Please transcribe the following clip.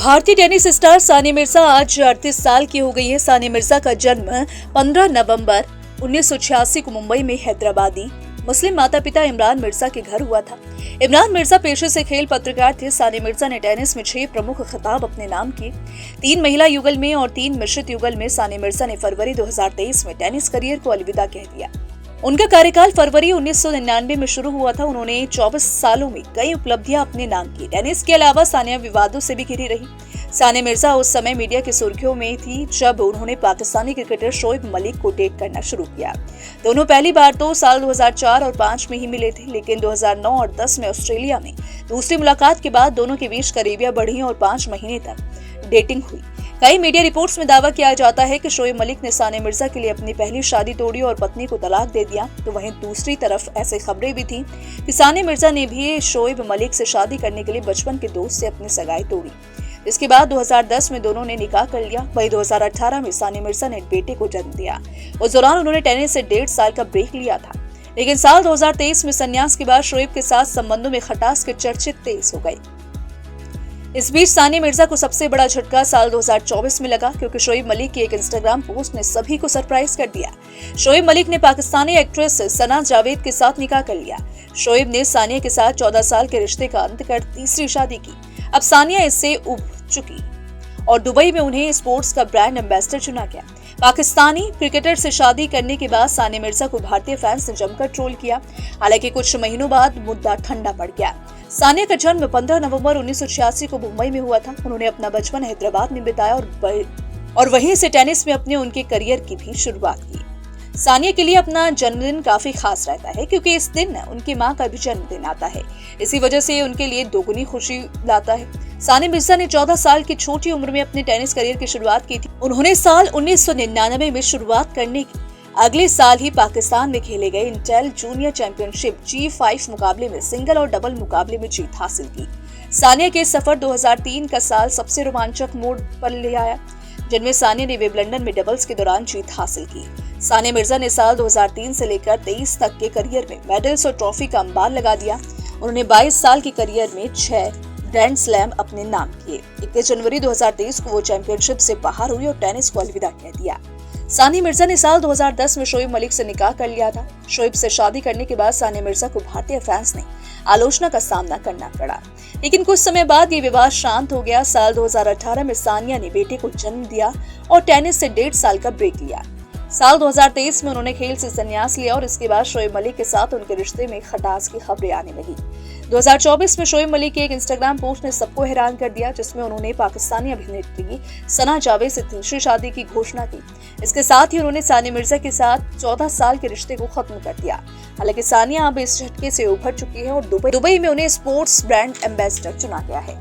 भारतीय tennis star Sania Mirza आज 38 साल की हो गई है। सानिया मिर्जा का जन्म 15 नवंबर 1986 को मुंबई में हैदराबादी मुस्लिम माता पिता इमरान मिर्जा के घर हुआ था। इमरान मिर्जा पेशे से खेल पत्रकार थे। सानिया मिर्जा ने टेनिस में 6 प्रमुख खिताब अपने नाम किए। 3 महिला युगल में और 3 मिश्रित युगल में सानिया मिर्जा ने फरवरी 2023 में टेनिस करियर को अलविदा कह दिया। उनका कार्यकाल फरवरी 1999 में शुरू हुआ था। उन्होंने 24 सालों में कई उपलब्धियां अपने नाम की। टेनिस के अलावा सानिया विवादों से भी घिरी रही। सानिया मिर्जा उस समय मीडिया की सुर्खियों में थी जब उन्होंने पाकिस्तानी क्रिकेटर शोएब मलिक को डेट करना शुरू किया। दोनों पहली बार तो साल 2004 और 5 में ही मिले थे, लेकिन 2009 और 10 में ऑस्ट्रेलिया में दूसरी मुलाकात के बाद दोनों के बीच करीबियां बढ़ी और 5 महीने तक डेटिंग हुई। कई मीडिया रिपोर्ट्स में दावा किया जाता है कि शोएब मलिक ने सानिया मिर्जा के लिए अपनी पहली शादी तोड़ी और पत्नी को तलाक दे दिया। तो वहीं दूसरी तरफ ऐसी खबरें भी थीं कि सानिया मिर्जा ने भी शोएब मलिक से शादी करने के लिए बचपन के दोस्त से अपनी सगाई तोड़ी। इसके बाद 2010 में दोनों ने निकाह कर लिया। वहीं 2018 में सानिया मिर्जा ने एक बेटे को जन्म दिया। उस दौरान उन्होंने टेनिस से 1.5 साल का ब्रेक लिया था, लेकिन साल 2023 में संन्यास के बाद शोएब के साथ संबंधों में खटास के चर्चे तेज हो गए। इस बीच सानिया मिर्जा को सबसे बड़ा झटका साल 2024 में लगा, क्योंकि शोएब मलिक की एक इंस्टाग्राम पोस्ट ने सभी को सरप्राइज कर दिया। शोएब मलिक ने पाकिस्तानी एक्ट्रेस सना जावेद के साथ निकाह कर लिया। शोएब ने सानिया के साथ 14 साल के रिश्ते का अंत कर तीसरी शादी की। अब सानिया इससे उब चुकी और दुबई में उन्हें स्पोर्ट्स का ब्रांड एम्बेसडर चुना गया। पाकिस्तानी क्रिकेटर से शादी करने के बाद सानिया मिर्जा को भारतीय फैंस ने जमकर ट्रोल किया। हालांकि कुछ महीनों बाद मुद्दा ठंडा पड़ गया। सानिया का जन्म 15 नवंबर 1986 को मुंबई में हुआ था। उन्होंने अपना बचपन हैदराबाद में बिताया और वहीं से टेनिस में अपने उनके करियर की भी शुरुआत की। सानिया के लिए अपना जन्मदिन काफी खास रहता है, क्योंकि इस दिन उनकी मां का भी जन्मदिन आता है। इसी वजह से उनके लिए दोगुनी खुशी लाता है। सानिया मिर्जा ने 14 साल की छोटी उम्र में अपने टेनिस करियर की शुरुआत की थी। उन्होंने साल 1999 में शुरुआत करने की अगले साल ही पाकिस्तान में खेले गए इंटेल जूनियर चैंपियनशिप G5 मुकाबले में सिंगल और डबल मुकाबले में जीत हासिल की। सानिया के सफर 2003 का साल सबसे रोमांचक मोड़ पर ले आया, जिनमें सानिया ने विंबलडन में डबल्स के दौरान जीत हासिल की। सानिया मिर्जा ने साल 2003 से लेकर 23 तक के करियर में मेडल्स और ट्रॉफी का अंबार लगा दिया। उन्होंने 22 साल के करियर में 6 ग्रैंड स्लैम अपने नाम किए। 21 जनवरी 2023 को वो चैंपियनशिप से बाहर हुई और टेनिस को अलविदा कह दिया। सानिया मिर्जा ने साल 2010 में शोएब मलिक से निकाह कर लिया था। शोएब से शादी करने के बाद सानिया मिर्जा को भारतीय फैंस ने आलोचना का सामना करना पड़ा, लेकिन कुछ समय बाद ये विवाद शांत हो गया। साल 2018 में सानिया ने बेटे को जन्म दिया और टेनिस से 1.5 साल का ब्रेक लिया। साल 2023 में उन्होंने खेल से संन्यास लिया और इसके बाद शोएब मलिक के साथ उनके रिश्ते में खटास की खबरें आने लगी। 2024 में शोएब मलिक की एक इंस्टाग्राम पोस्ट ने सबको हैरान कर दिया, जिसमें उन्होंने पाकिस्तानी अभिनेत्री सना जावेद से तीसरी शादी की घोषणा की। इसके साथ ही उन्होंने सानिया मिर्जा के साथ 14 साल के रिश्ते को खत्म कर दिया। हालांकि सानिया अब इस झटके से उभर चुकी है और दुबई में उन्हें स्पोर्ट्स ब्रांड एम्बेसडर चुना गया है।